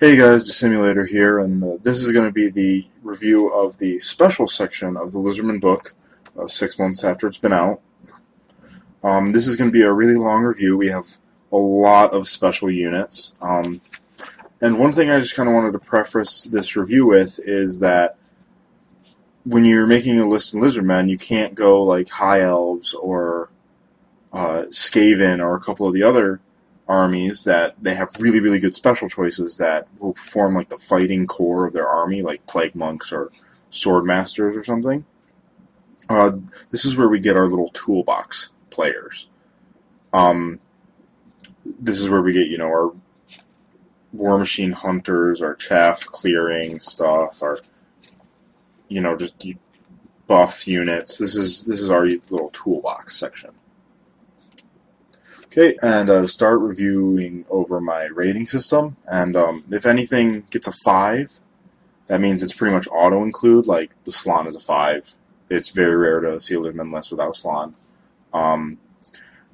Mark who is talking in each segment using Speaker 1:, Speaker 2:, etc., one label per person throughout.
Speaker 1: Hey guys, the Simulator here, and this is going to be the review of the special section of the Lizardmen book, 6 months after it's been out. This is going to be a really long review. We have a lot of special units. And one thing I just kind of wanted to preface this review with is that when you're making a list of Lizardmen, you can't go like High Elves or Skaven or a couple of the other armies that they have really, really good special choices that will form like the fighting core of their army, like Plague Monks or Sword Masters or something. This is where we get our little toolbox players. This is where we get, our War Machine Hunters, our Chaff Clearing stuff, our, just buff units. This is our little toolbox section. Okay, and to start reviewing over my rating system, and if anything gets a 5, that means it's pretty much auto-include, like the Slann is a 5. It's very rare to see a Lizardman list without Slann.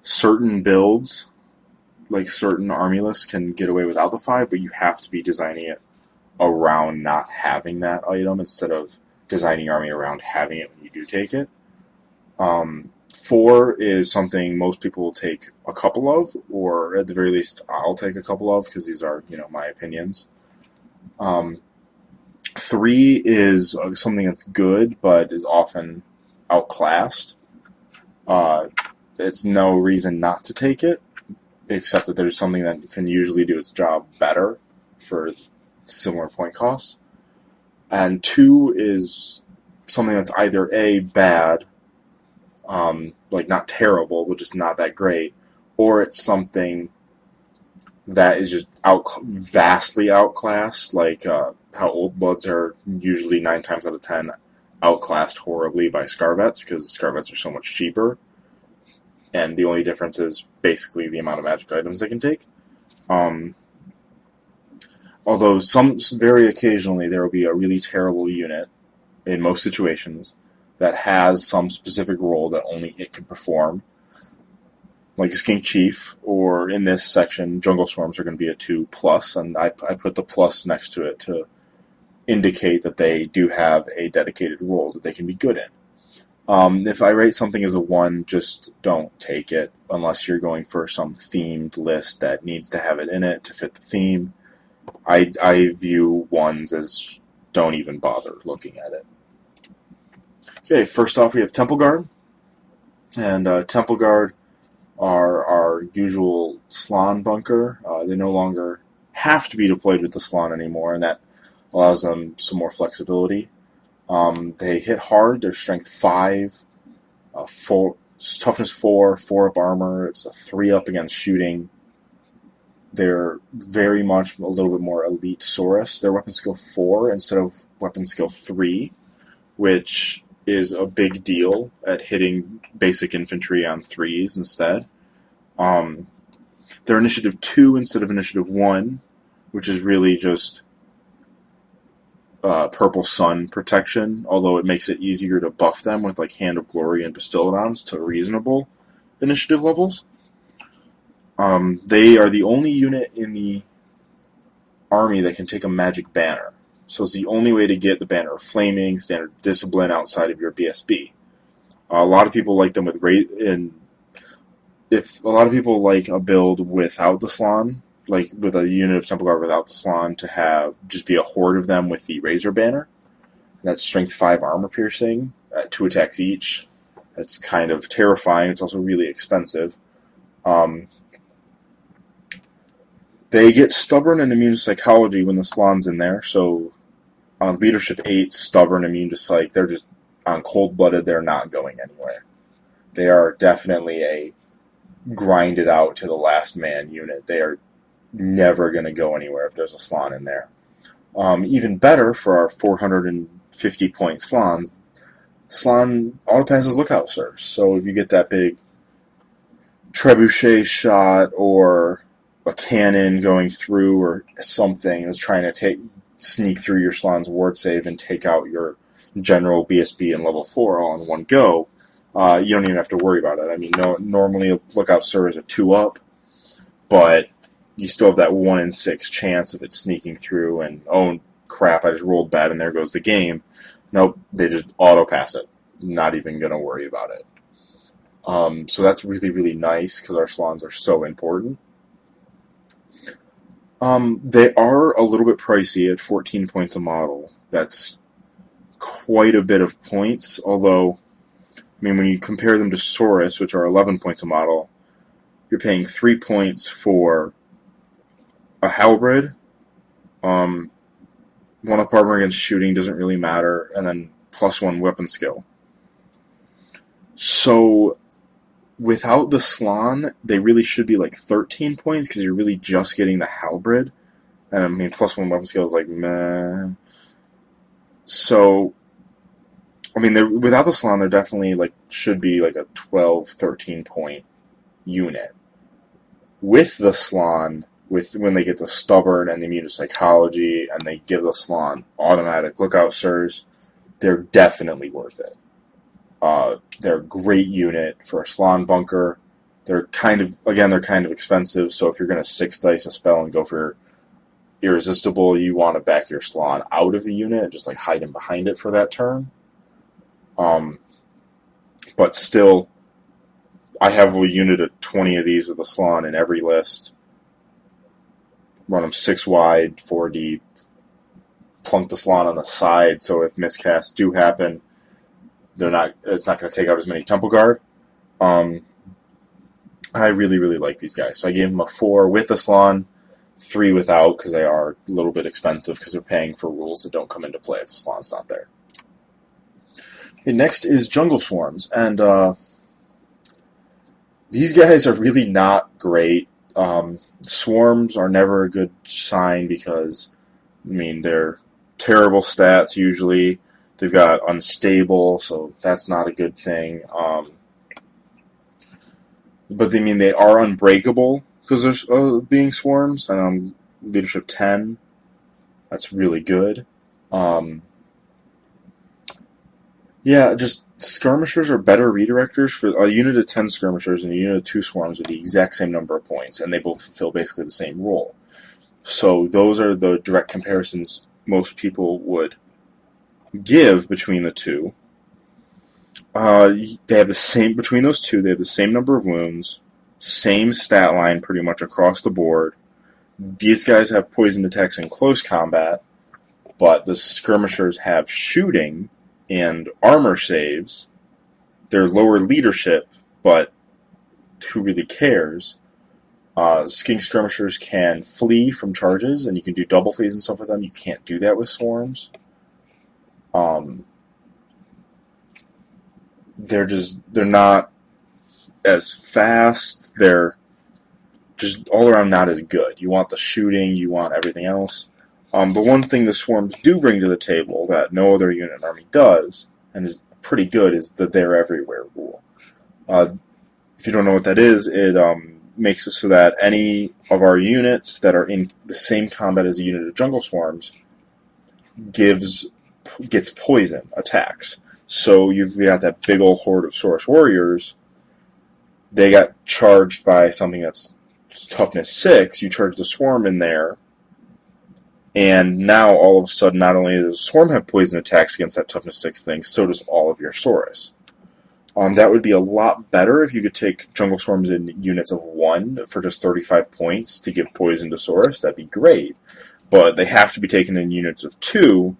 Speaker 1: Certain builds, like certain army lists, can get away without the 5, but you have to be designing it around not having that item instead of designing your army around having it when you do take it. 4 is something most people will take a couple of, or at the very least, I'll take a couple of, because these are, my opinions. 3 is something that's good, but is often outclassed. It's no reason not to take it, except that there's something that can usually do its job better for similar point costs. And 2 is something that's either A, bad, like not terrible, but just not that great, or it's something that is just vastly outclassed, like how Old Bloods are usually 9 times out of 10 outclassed horribly by Scarvets, because Scarvets are so much cheaper, and the only difference is basically the amount of magic items they can take. Although very occasionally there will be a really terrible unit, in most situations, that has some specific role that only it can perform, like a Skink Chief, or in this section, Jungle Swarms are going to be a 2+, and I put the plus next to it to indicate that they do have a dedicated role that they can be good in. If I rate something as a 1, just don't take it, unless you're going for some themed list that needs to have it in it to fit the theme. I view 1s as don't even bother looking at it. Okay, first off we have Temple Guard, and Temple Guard are our usual Slann bunker. They no longer have to be deployed with the Slann anymore, and that allows them some more flexibility. They hit hard, they're strength 5, toughness 4, 4 up armor, it's a 3 up against shooting. They're very much a little bit more elite Saurus. They're weapon skill 4 instead of weapon skill 3, which is a big deal at hitting basic infantry on 3s instead. They're initiative 2 instead of initiative 1, which is really just purple sun protection, although it makes it easier to buff them with like Hand of Glory and Bastiladons to reasonable initiative levels. They are the only unit in the army that can take a magic banner. So it's the only way to get the Banner of Flaming, Standard Discipline outside of your BSB. A lot of people like them with if a lot of people like a build without the Slann, like with a unit of Temple Guard without the Slann, to have just be a horde of them with the Razor Banner. That's strength 5 armor piercing, 2 attacks each. That's kind of terrifying. It's also really expensive. They get stubborn and immune to psychology when the Slann's in there, so on leadership 8, stubborn, immune to psych, they're just on cold-blooded, they're not going anywhere. They are definitely a grinded out to the last man unit. They are never going to go anywhere if there's a Slann in there. Even better for our 450-point Slanns, Slann auto-passes Lookout Surge, so if you get that big trebuchet shot or a cannon going through or something that's trying to sneak through your Slann's ward save and take out your general BSB and level 4 all in one go, you don't even have to worry about it. I mean, normally a Lookout Surge is a 2 up, but you still have that 1 in 6 chance of it sneaking through, and oh crap, I just rolled bad, and there goes the game. Nope, they just auto-pass it. Not even going to worry about it. So that's really, really nice, because our salons are so important. They are a little bit pricey at 14 points a model. That's quite a bit of points, although, I mean, when you compare them to Saurus, which are 11 points a model, you're paying 3 points for a Halberd. 1 up armor against shooting doesn't really matter, and then +1 weapon skill. So, without the Slann, they really should be like 13 points, because you're really just getting the Halberd. And I mean, +1 weapon skill is like, meh. So, I mean, without the Slann, they're definitely like should be like a 12, 13 point unit. With the Slann, when they get the Stubborn and the Immune to Psychology, and they give the Slann automatic Lookout Sirs, they're definitely worth it. They're a great unit for a Slann bunker. They're kind of expensive, so if you're going to 6 dice a spell and go for Irresistible, you want to back your Slann out of the unit and just like hide him behind it for that turn. But still, I have a unit of 20 of these with a Slann in every list. Run them 6 wide, 4 deep. Plunk the Slann on the side, so if miscasts do happen, it's not going to take out as many Temple Guard. I really, really like these guys. So I gave them a 4 with the Slann, 3 without, because they are a little bit expensive, because they're paying for rules that don't come into play if the Slann's not there. Okay, next is Jungle Swarms, and these guys are really not great. Swarms are never a good sign, because, I mean, they're terrible stats usually. They've got unstable, so that's not a good thing. But I mean, they are unbreakable because they're being swarms, and leadership 10. That's really good. Yeah, just skirmishers are better redirectors. For a unit of 10 skirmishers and a unit of 2 swarms with the exact same number of points, and they both fulfill basically the same role. So those are the direct comparisons most people would give between the two. They have the same between those two. They have the same number of wounds, same stat line pretty much across the board. These guys have poison attacks in close combat, but the skirmishers have shooting and armor saves. They're lower leadership, but who really cares? Skink skirmishers can flee from charges, and you can do double flees and stuff with them. You can't do that with swarms. They're not as fast. They're just all around not as good. You want the shooting, you want everything else. But one thing the swarms do bring to the table that no other unit in army does, and is pretty good, is the They're Everywhere rule. If you don't know what that is, it makes it so that any of our units that are in the same combat as a unit of jungle swarms gets poison attacks. So you've got that big old horde of Saurus warriors. They got charged by something that's toughness 6. You charge the swarm in there, and now all of a sudden, not only does the swarm have poison attacks against that toughness 6 thing, so does all of your Saurus. That would be a lot better if you could take jungle swarms in units of 1 for just 35 points to give poison to Saurus. That'd be great. But they have to be taken in units of 2,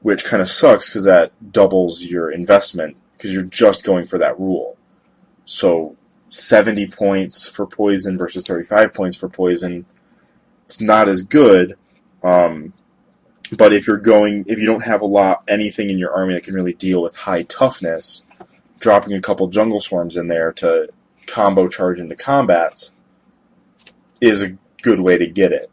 Speaker 1: which kind of sucks because that doubles your investment because you're just going for that rule. So 70 points for poison versus 35 points for poison, it's not as good. But if you don't have anything in your army that can really deal with high toughness, dropping a couple jungle swarms in there to combo charge into combats is a good way to get it.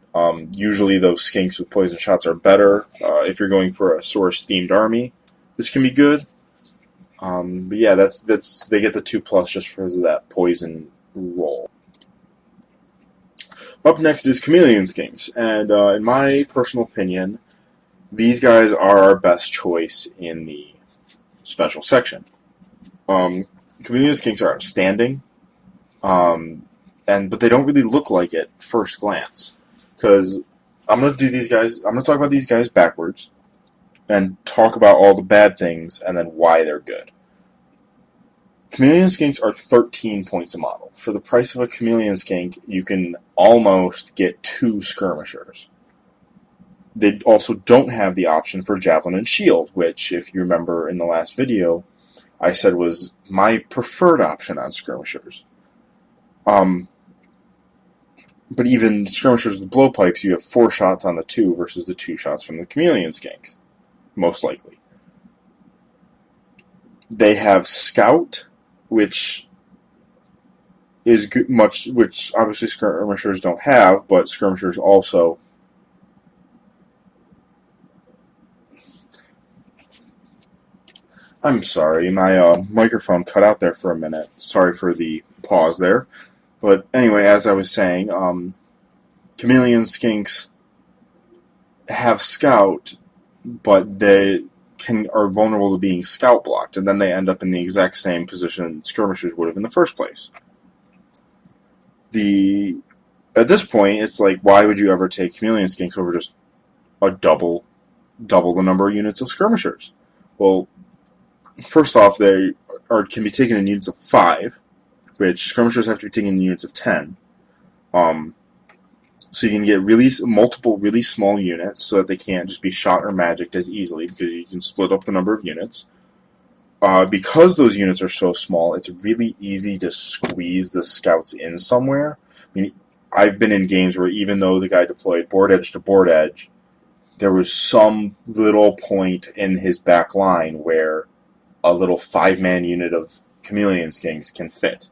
Speaker 1: Usually those skinks with poison shots are better. If you're going for a Saurus-themed army, this can be good. But yeah, they get the 2+ just for that poison roll. Up next is Chameleon skinks, and in my personal opinion, these guys are our best choice in the special section. Chameleon skinks are outstanding. but they don't really look like it first glance. Because I'm going to do these guys, I'm going to talk about these guys backwards, and talk about all the bad things, and then why they're good. Chameleon skinks are 13 points a model. For the price of a chameleon skink, you can almost get 2 skirmishers. They also don't have the option for javelin and shield, which, if you remember in the last video, I said was my preferred option on skirmishers. But even skirmishers with blowpipes, you have 4 shots on the 2 versus the 2 shots from the chameleon skink, most likely. They have scout, which is which obviously skirmishers don't have, but skirmishers also. I'm sorry, my microphone cut out there for a minute. Sorry for the pause there. But anyway, as I was saying, chameleon skinks have scout, but they are vulnerable to being scout blocked, and then they end up in the exact same position skirmishers would have in the first place. At this point, it's like, why would you ever take chameleon skinks over just a double the number of units of skirmishers? Well, first off, they can be taken in units of 5, which skirmishers have to be taken in units of 10. So you can get multiple really small units so that they can't just be shot or magicked as easily, because you can split up the number of units. Because those units are so small, it's really easy to squeeze the scouts in somewhere. I mean, I've been in games where even though the guy deployed board edge to board edge, there was some little point in his back line where a little 5-man unit of chameleon skinks can fit.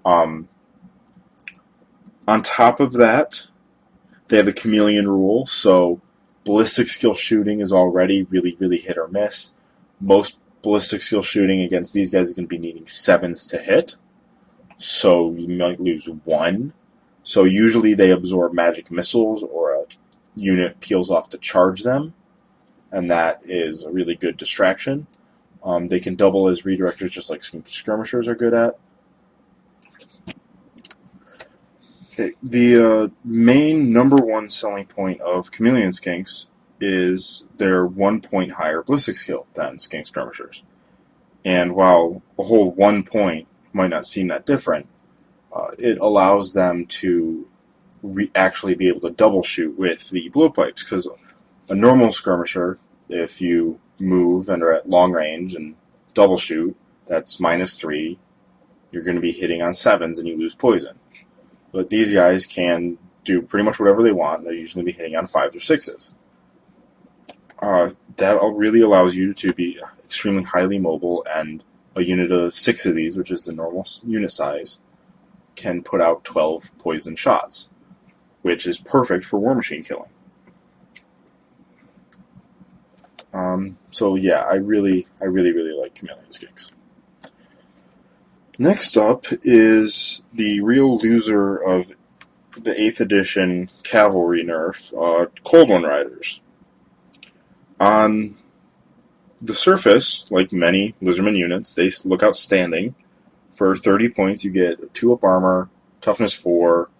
Speaker 1: On top of that, they have the chameleon rule, so ballistic skill shooting is already really, really hit or miss. Most ballistic skill shooting against these guys is going to be needing 7s to hit, so you might lose 1. So usually they absorb magic missiles, or a unit peels off to charge them, and that is a really good distraction. They can double as redirectors, just like skirmishers are good at. Okay, the main number 1 selling point of chameleon skinks is their 1 point higher ballistic skill than skink skirmishers. And while a whole 1 point might not seem that different, it allows them to actually be able to double shoot with the blowpipes, because a normal skirmisher, if you move and are at long range and double shoot, that's -3. You're going to be hitting on 7s and you lose poison. But these guys can do pretty much whatever they want. They'll usually be hitting on 5s or 6s. That really allows you to be extremely highly mobile, and a unit of 6 of these, which is the normal unit size, can put out 12 poison shots, which is perfect for war machine killing. So yeah, I really like chameleon skinks. Next up is the real loser of the 8th edition cavalry nerf, Cold One Riders. On the surface, like many Lizardmen units, they look outstanding. For 30 points, you get 2-up armor, toughness 4,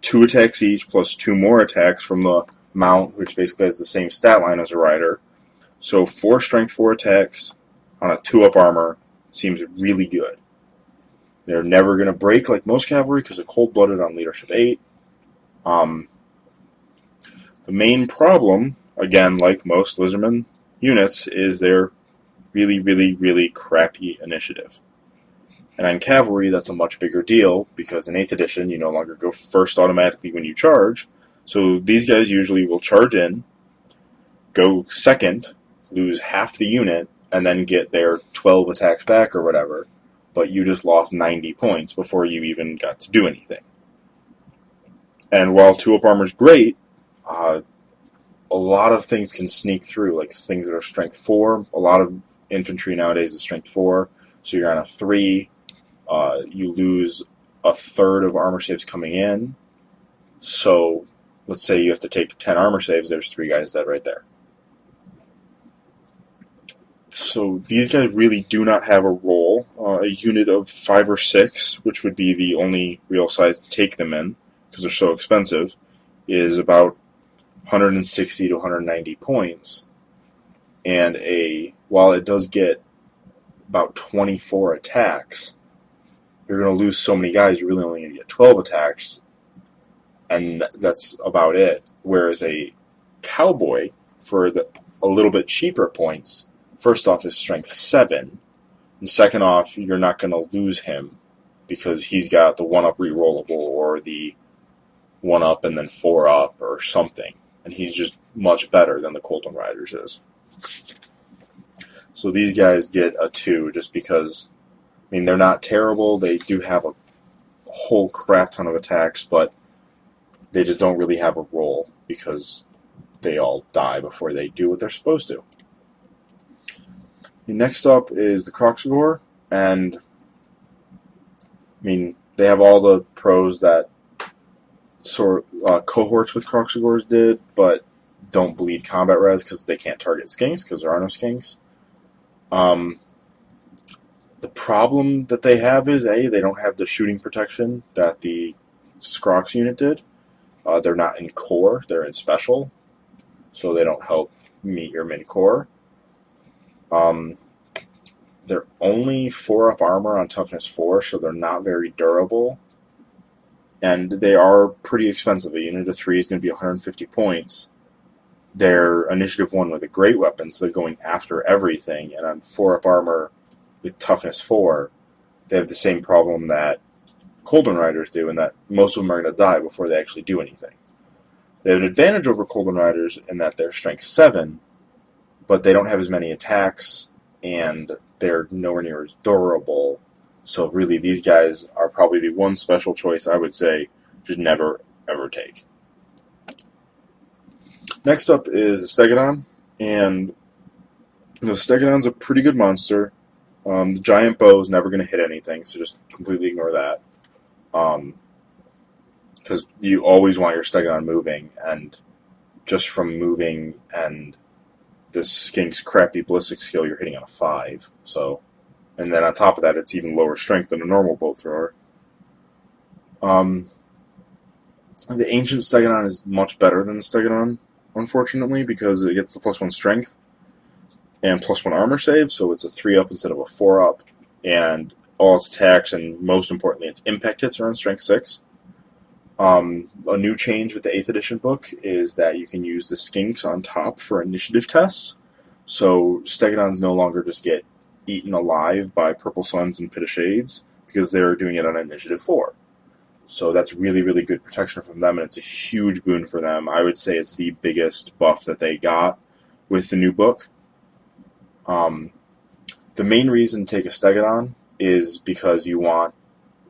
Speaker 1: 2 attacks each, plus 2 more attacks from the mount, which basically has the same stat line as a rider. So 4 strength, 4 attacks on a 2-up armor seems really good. They're never going to break like most cavalry because they're cold-blooded on leadership 8. The main problem, again, like most Lizardmen units, is their really crappy initiative. And on cavalry, that's a much bigger deal, because in 8th edition, you no longer go first automatically when you charge. So these guys usually will charge in, go second, lose half the unit, and then get their 12 attacks back or whatever. But you just lost 90 points before you even got to do anything. And while 2-up armor is great, a lot of things can sneak through, like things that are strength 4. A lot of infantry nowadays is strength 4, so you're on a 3. You lose a third of armor saves coming in. So let's say you have to take 10 armor saves, there's 3 guys dead right there. So these guys really do not have a role a unit of 5 or 6, which would be the only real size to take them in, because they're so expensive, is about 160 to 190 points. And while it does get about 24 attacks, you're going to lose so many guys, you're really only going to get 12 attacks, and that's about it. Whereas a cowboy, for a little bit cheaper points, first off is strength 7, and second off, you're not going to lose him because he's got the 1-up rerollable or the 1-up and then 4-up or something, and he's just much better than the Colton Riders is. So these guys get a 2 just because, I mean, they're not terrible. They do have a whole crap ton of attacks, but they just don't really have a role because they all die before they do what they're supposed to. Next up is the Kroxigor, and I mean, they have all the pros that cohorts with Kroxigors did, but don't bleed combat res because they can't target skinks because there are no skinks. The problem that they have is, they don't have the shooting protection that the Skrox unit did. They're not in core, they're in special, so they don't help meet your min-core. They're only 4-up armor on toughness 4, so they're not very durable. And they are pretty expensive. A unit of 3 is going to be 150 points. They're initiative 1 with a great weapon, so they're going after everything. And on 4-up armor with toughness 4, they have the same problem that Colton Riders do, in that most of them are going to die before they actually do anything. They have an advantage over Colton Riders in that they're strength 7, but they don't have as many attacks, and they're nowhere near as durable. So really, these guys are probably the one special choice I would say should never, ever take. Next up is the Stegodon, and the Stegodon's a pretty good monster. The giant bow is never going to hit anything, so just completely ignore that. Because you always want your Stegodon moving, and just from moving and this Skink's crappy ballistic skill, you're hitting on a 5. So, and then on top of that, it's even lower strength than a normal bow thrower. The Ancient Stegodon is much better than the Stegodon, unfortunately, because it gets the +1 strength and +1 armor save, so it's a 3-up instead of a 4-up, and all its attacks, and most importantly, its impact hits are on strength 6. A new change with the 8th edition book is that you can use the skinks on top for initiative tests, so Stegodons no longer just get eaten alive by Purple Suns and Pit of Shades, because they're doing it on initiative 4. So that's really, really good protection from them, and it's a huge boon for them. I would say it's the biggest buff that they got with the new book. The main reason to take a Stegodon is because you want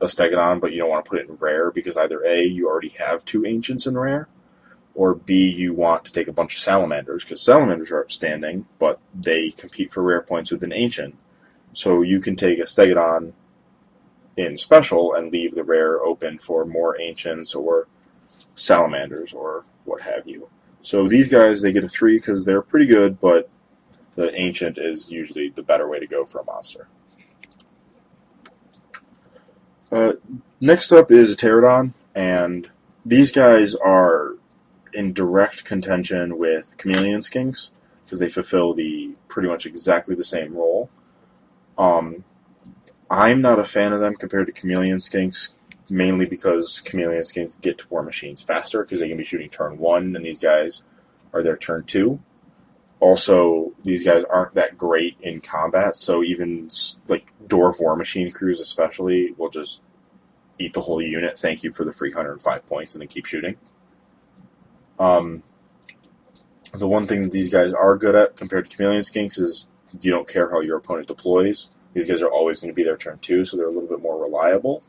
Speaker 1: a Stegodon, but you don't want to put it in rare, because either A, you already have 2 Ancients in rare, or B, you want to take a bunch of Salamanders, because Salamanders are outstanding, but they compete for rare points with an Ancient. So you can take a Stegodon in special and leave the rare open for more Ancients or Salamanders or what have you. So these guys, they get a 3 because they're pretty good, but the Ancient is usually the better way to go for a monster. Next up is a Terradon, and these guys are in direct contention with Chameleon skinks because they fulfill pretty much exactly the same role. I'm not a fan of them compared to Chameleon skinks, mainly because Chameleon skinks get to war machines faster because they can be shooting turn 1, and these guys are their turn 2. Also, these guys aren't that great in combat, so even like Dwarf War Machine crews especially will just eat the whole unit, thank you for the free 105 points, and then keep shooting. The one thing that these guys are good at compared to Chameleon skinks is you don't care how your opponent deploys. These guys are always going to be their turn 2, so they're a little bit more reliable.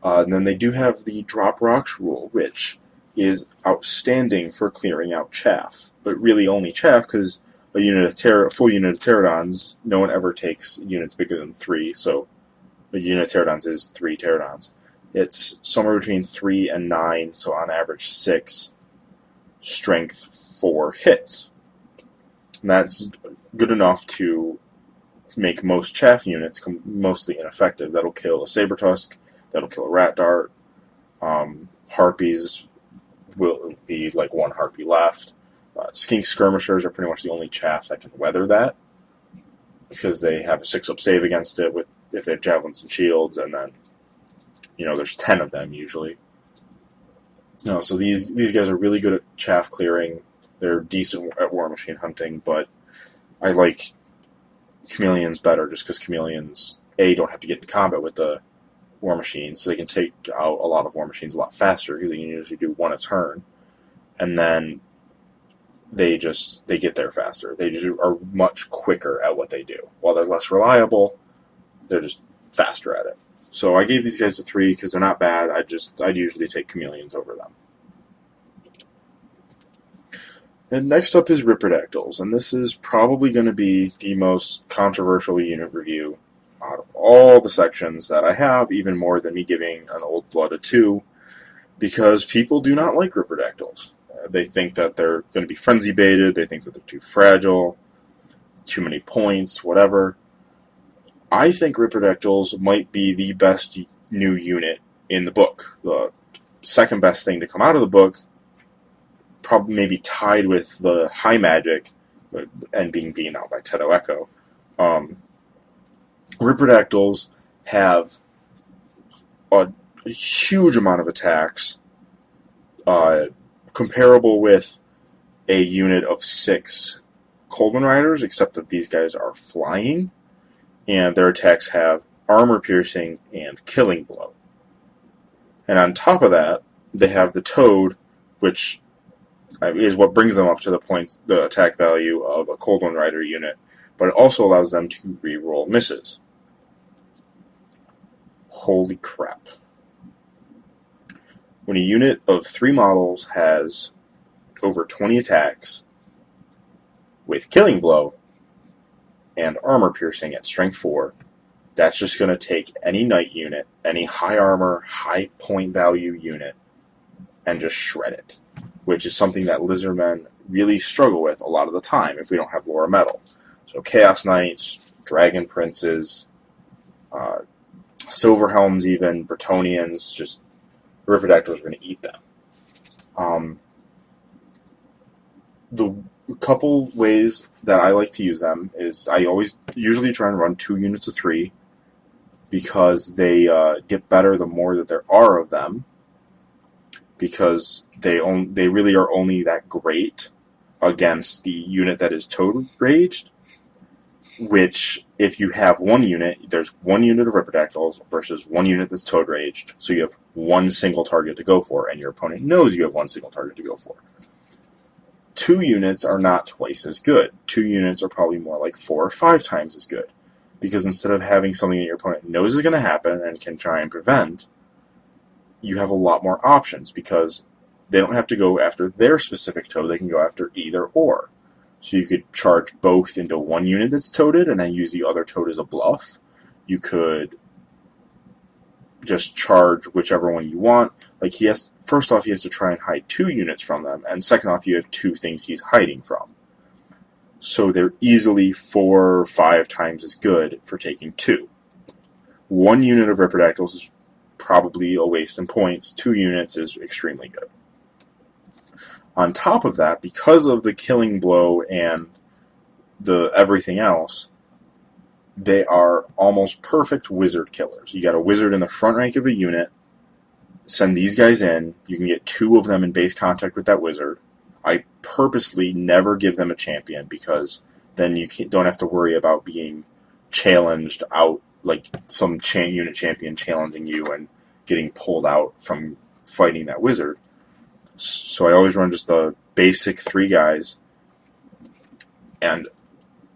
Speaker 1: And then they do have the Drop Rocks rule, which is outstanding for clearing out chaff, but really only chaff because full unit of Terradons, no one ever takes units bigger than 3, so a unit of Terradons is 3 Terradons. It's somewhere between 3 and 9, so on average 6 strength 4 hits. And that's good enough to make most chaff units mostly ineffective. That'll kill a Sabertusk, that'll kill a Rat Dart. Harpies will be like one Harpy left. Skink Skirmishers are pretty much the only chaff that can weather that, because they have a 6-up save against it if they have Javelins and Shields, and then, there's 10 of them usually. So these guys are really good at chaff clearing. They're decent at War Machine hunting, but I like Chameleons better just because Chameleons, don't have to get in combat with the War Machine, so they can take out a lot of War Machines a lot faster, because they can usually do one a turn, and then they get there faster. They just are much quicker at what they do. While they're less reliable, they're just faster at it. So I gave these guys a 3 because they're not bad. I'd usually take Chameleons over them. And next up is Ripperdactyls, and this is probably going to be the most controversial unit review out of all the sections that I have, even more than me giving an Old Blood a 2, because people do not like Ripperdactyls. They think that they're going to be frenzy baited, they think that they're too fragile, too many points, whatever. I think Ripperdactyls might be the best new unit in the book. The second best thing to come out of the book, probably maybe tied with the High Magic and being beaten out by Teto Echo. Ripperdactyls have a huge amount of attacks, comparable with a unit of 6 Coldman Riders, except that these guys are flying, and their attacks have armor piercing and killing blow. And on top of that, they have the Toad, which is what brings them up to the attack value of a Coldman Rider unit, but it also allows them to reroll misses. Holy crap. When a unit of 3 models has over 20 attacks with killing blow and armor piercing at strength 4, that's just going to take any knight unit, any high armor, high point value unit, and just shred it, which is something that Lizardmen really struggle with a lot of the time if we don't have Laura Metal. So Chaos Knights, Dragon Princes, Silver Helms even, Bretonnians, just Ripperdactyls are going to eat them. The couple ways that I like to use them is I usually try and run 2 units of 3, because they get better the more that there are of them, because they really are only that great against the unit that is Toad Raged, which, if you have one unit, there's 1 unit of Ripperdactyls versus 1 unit that's Toad Raged, so you have 1 single target to go for, and your opponent knows you have 1 single target to go for. 2 units are not twice as good. 2 units are probably more like 4 or 5 times as good, because instead of having something that your opponent knows is going to happen and can try and prevent, you have a lot more options, because they don't have to go after their specific Toad, they can go after either or. So you could charge both into 1 unit that's toaded and then use the other Toad as a bluff. You could just charge whichever one you want. Like, first off, he has to try and hide 2 units from them, and second off, you have 2 things he's hiding from. So they're easily 4 or 5 times as good for taking 2. 1 unit of Ripperdactyls is probably a waste in points. 2 units is extremely good. On top of that, because of the killing blow and the everything else, they are almost perfect wizard killers. You got a wizard in the front rank of a unit, send these guys in, you can get 2 of them in base contact with that wizard. I purposely never give them a champion, because then you don't have to worry about being challenged out, like some unit champion challenging you and getting pulled out from fighting that wizard. So I always run just the basic 3 guys, and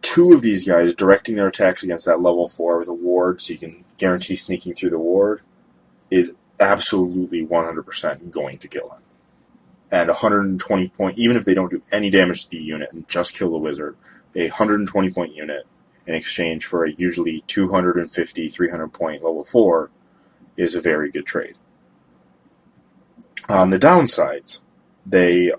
Speaker 1: 2 of these guys directing their attacks against that level 4 with a ward, so you can guarantee sneaking through the ward, is absolutely 100% going to kill him. And 120 point, even if they don't do any damage to the unit and just kill the wizard, a 120 point unit in exchange for a usually 250, 300 point level 4 is a very good trade. On the downsides, they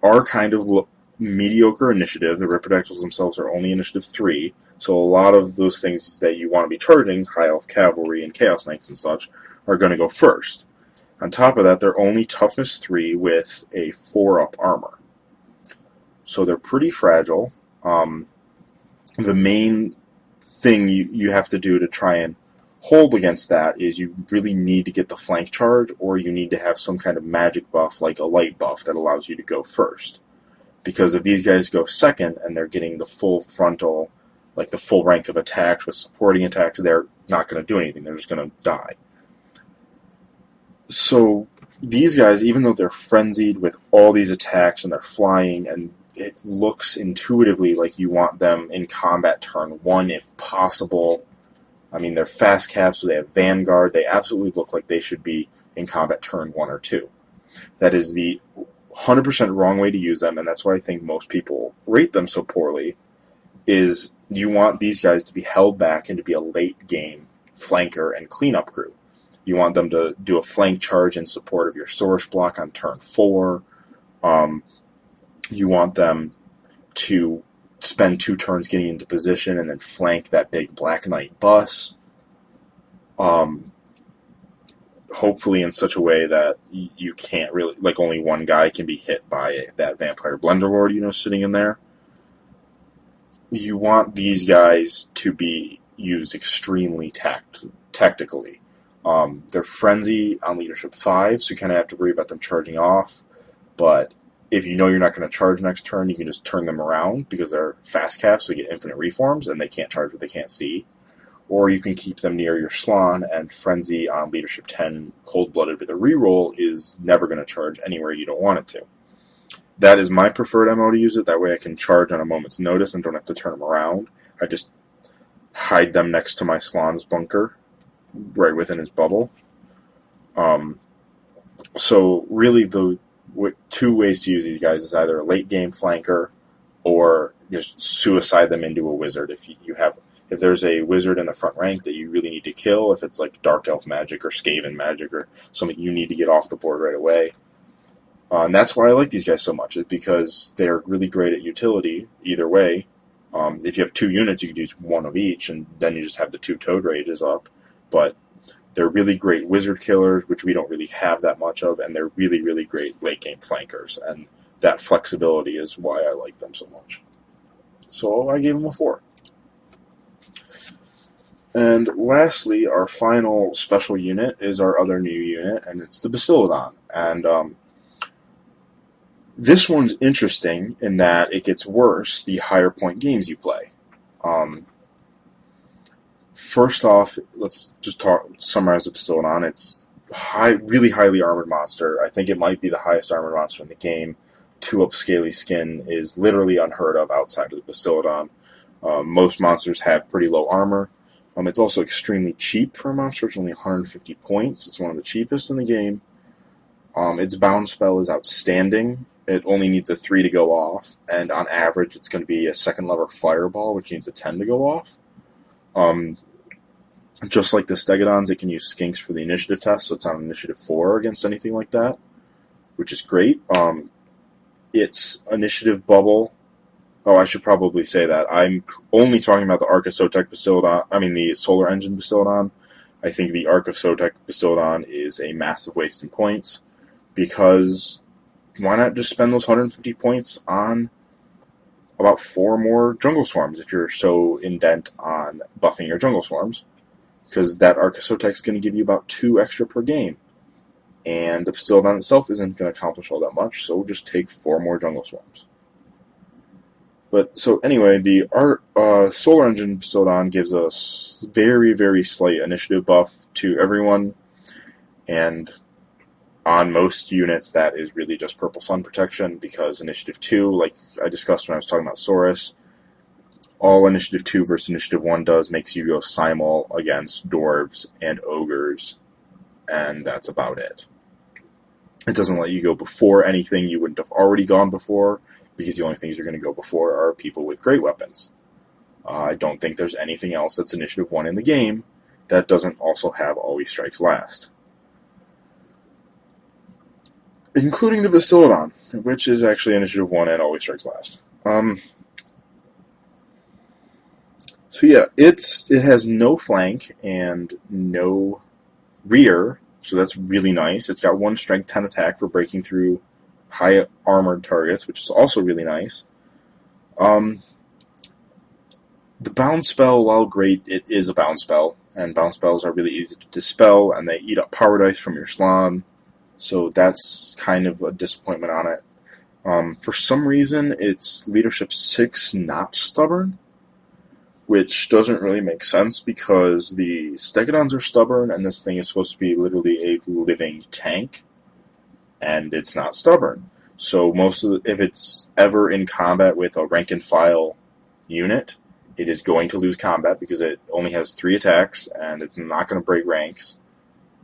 Speaker 1: are kind of mediocre initiative. The Ripperdactyls themselves are only initiative 3, so a lot of those things that you want to be charging, High Elf Cavalry and Chaos Knights and such, are going to go first. On top of that, they're only toughness 3 with a 4-up armor. So they're pretty fragile. The main thing you have to do to try and hold against that is you really need to get the flank charge, or you need to have some kind of magic buff, like a light buff, that allows you to go first. Because if these guys go second and they're getting the full frontal, like the full rank of attacks with supporting attacks, they're not going to do anything. They're just going to die. So these guys, even though they're frenzied with all these attacks and they're flying, and it looks intuitively like you want them in combat turn 1 if possible. I mean, they're fast cav, so they have Vanguard. They absolutely look like they should be in combat turn 1 or 2. That is the 100% wrong way to use them, and that's why I think most people rate them so poorly, is you want these guys to be held back and to be a late game flanker and cleanup crew. You want them to do a flank charge in support of your source block on turn 4. You want them to spend 2 turns getting into position and then flank that big Black Knight bus. Hopefully in such a way that you can't really, like, only one guy can be hit by that Vampire Blenderlord, sitting in there. You want these guys to be used extremely tactically. They're frenzy on leadership 5, so you kind of have to worry about them charging off. But if you know you're not going to charge next turn, you can just turn them around because they're fast caps, so they get infinite reforms, and they can't charge what they can't see. Or you can keep them near your Slann, and frenzy on leadership 10, cold-blooded with a reroll, is never going to charge anywhere you don't want it to. That is my preferred MO to use it. That way I can charge on a moment's notice and don't have to turn them around. I just hide them next to my Slann's bunker, right within his bubble. So really the 2 ways to use these guys is either a late game flanker or just suicide them into a wizard. If there's a wizard in the front rank that you really need to kill, if it's like Dark Elf magic or Skaven magic or something you need to get off the board right away. And that's why I like these guys so much, is because they're really great at utility either way. If you have 2 units, you could use 1 of each, and then you just have the 2 Toad Rages up. But they're really great wizard killers, which we don't really have that much of, and they're really, really great late-game flankers, and that flexibility is why I like them so much. So I gave them a 4. And lastly, our final special unit is our other new unit, and it's the Bastiladon. And this one's interesting in that it gets worse the higher point games you play. First off, let's just summarize the Bastiladon. It's really highly armored monster. I think it might be the highest armored monster in the game. 2-up scaly skin is literally unheard of outside of the Bastiladon. Most monsters have pretty low armor. It's also extremely cheap for a monster. It's only 150 points. It's one of the cheapest in the game. Its bound spell is outstanding. It only needs a 3 to go off, and on average it's going to be a 2nd level fireball, which needs a 10 to go off. Just like the Stegodons, it can use skinks for the initiative test, so it's on initiative 4 against anything like that, which is great. Its initiative bubble... Oh, I should probably say that. I'm only talking about the Arc of Sotek Bastiladon, the Solar Engine Bastiladon. I think the Arc of Sotek Bastiladon is a massive waste in points, because why not just spend those 150 points on about 4 more Jungle Swarms if you're so indent on buffing your Jungle Swarms? Because that Arc of Sotek is going to give you about 2 extra per game. And the Bastiladon itself isn't going to accomplish all that much, so just take 4 more Jungle Swarms. But, so anyway, the Solar Engine Bastiladon gives us very, very slight initiative buff to everyone, and on most units that is really just Purple Sun protection, because Initiative 2, like I discussed when I was talking about Saurus, all Initiative 2 versus Initiative 1 does makes you go simul against Dwarves and Ogres, and that's about it. It doesn't let you go before anything you wouldn't have already gone before, because the only things you're going to go before are people with great weapons. I don't think there's anything else that's Initiative 1 in the game that doesn't also have Always Strikes Last. including the Bastiladon, which is actually Initiative 1 and always strikes last. So yeah, it has no flank and no rear, so that's really nice. It's got 1 strength 10 attack for breaking through high armored targets, which is also really nice. The bound spell, while great, it is a bound spell, and bound spells are really easy to dispel, and they eat up power dice from your Slon, so that's kind of a disappointment on it. For some reason, it's Leadership 6 not stubborn, which doesn't really make sense because the Stegodons are stubborn, and this thing is supposed to be literally a living tank, and it's not stubborn. So if it's ever in combat with a rank and file unit, it is going to lose combat because it only has 3 attacks, and it's not going to break ranks,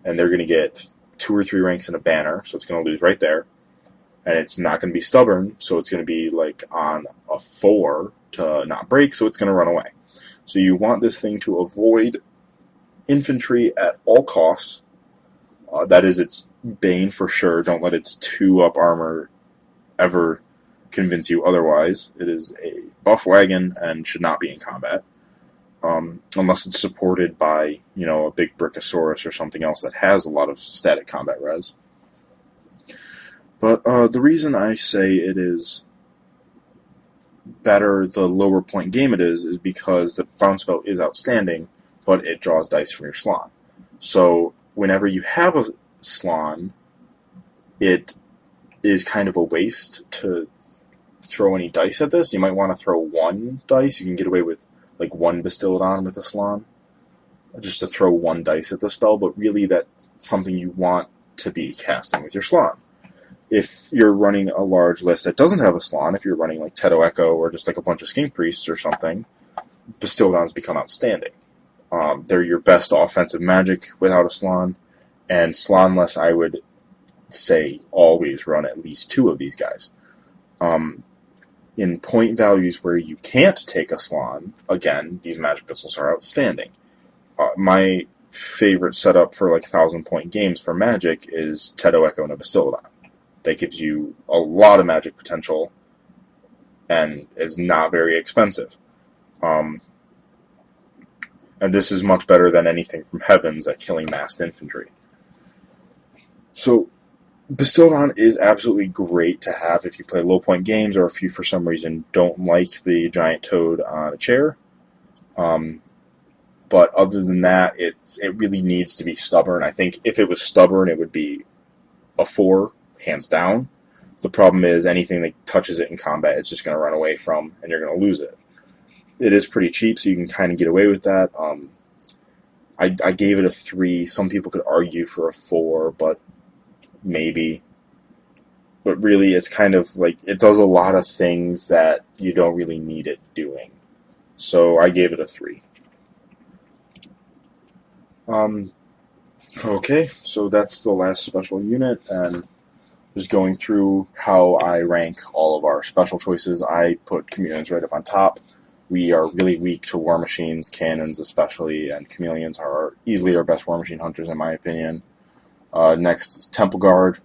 Speaker 1: and they're going to get 2 or 3 ranks in a banner, so it's going to lose right there. And it's not going to be stubborn, so it's going to be like on a 4 to not break, so it's going to run away. So you want this thing to avoid infantry at all costs. That is its bane for sure. Don't let its 2-up armor ever convince you otherwise. It is a buff wagon and should not be in combat. Unless it's supported by, a big Brachiosaurus or something else that has a lot of static combat res. But the reason I say it is better the lower point game it is because the bound spell is outstanding, but it draws dice from your Slon. So whenever you have a Slon, it is kind of a waste to throw any dice at this. You might want to throw 1 dice. You can get away with like 1 Bastiladon with a Slon, just to throw 1 dice at the spell, but really that's something you want to be casting with your Slon. If you're running a large list that doesn't have a Slon, if you're running like Teto Echo or just like a bunch of Skink Priests or something, Bastiladons become outstanding. They're your best offensive magic without a Slon, and Slonless, I would say, always run at least 2 of these guys. In point values where you can't take a Slon, again, these magic pistols are outstanding. My favorite setup for like 1,000-point games for magic is Teto Echo and a Bastiladon. That gives you a lot of magic potential and is not very expensive. And this is much better than anything from Heavens at killing massed infantry. So Bastiladon is absolutely great to have if you play low-point games or if you, for some reason, don't like the giant toad on a chair. But other than that, it really needs to be stubborn. I think if it was stubborn, it would be a 4, hands down. The problem is anything that touches it in combat, it's just going to run away from, and you're going to lose it. It is pretty cheap, so you can kind of get away with that. I gave it a 3. Some people could argue for a 4, but maybe. But really, it's kind of like, it does a lot of things that you don't really need it doing. So I gave it a 3. Okay, so that's the last special unit, and just going through how I rank all of our special choices. I put Chameleons right up on top. We are really weak to War Machines, Cannons especially, and Chameleons are easily our best War Machine hunters in my opinion. Next is Temple Guard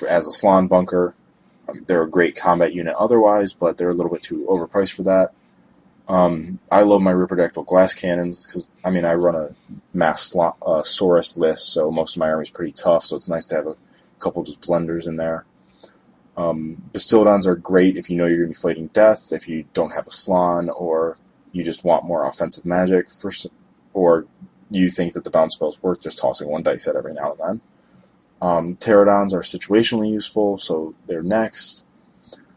Speaker 1: as a Slon bunker. They're a great combat unit otherwise, but they're a little bit too overpriced for that. I love my Ripperdactyl glass cannons because, I run a mass Saurus list, so most of my army is pretty tough, so it's nice to have a couple just blenders in there. Bastiladons are great if you know you're going to be fighting death, if you don't have a Slon, or you just want more offensive magic, or you think that the bounce spell is worth just tossing 1 dice at every now and then. Terradons are situationally useful, so they're next.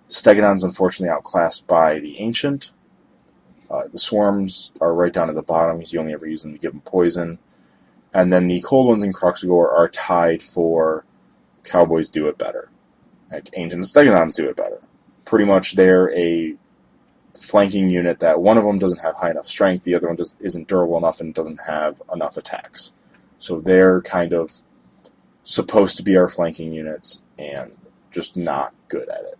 Speaker 1: Stegodon's unfortunately outclassed by the Ancient. The Swarms are right down at the bottom because you only ever use them to give them poison. And then the Cold Ones and Kroxigor are tied for Cowboys do it better. Like Ancient and Stegodons do it better. Pretty much they're a flanking unit that one of them doesn't have high enough strength, the other one isn't durable enough and doesn't have enough attacks. So they're kind of supposed to be our flanking units and just not good at it.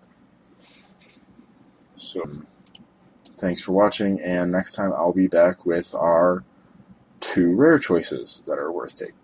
Speaker 1: So thanks for watching, and next time I'll be back with our 2 rare choices that are worth taking.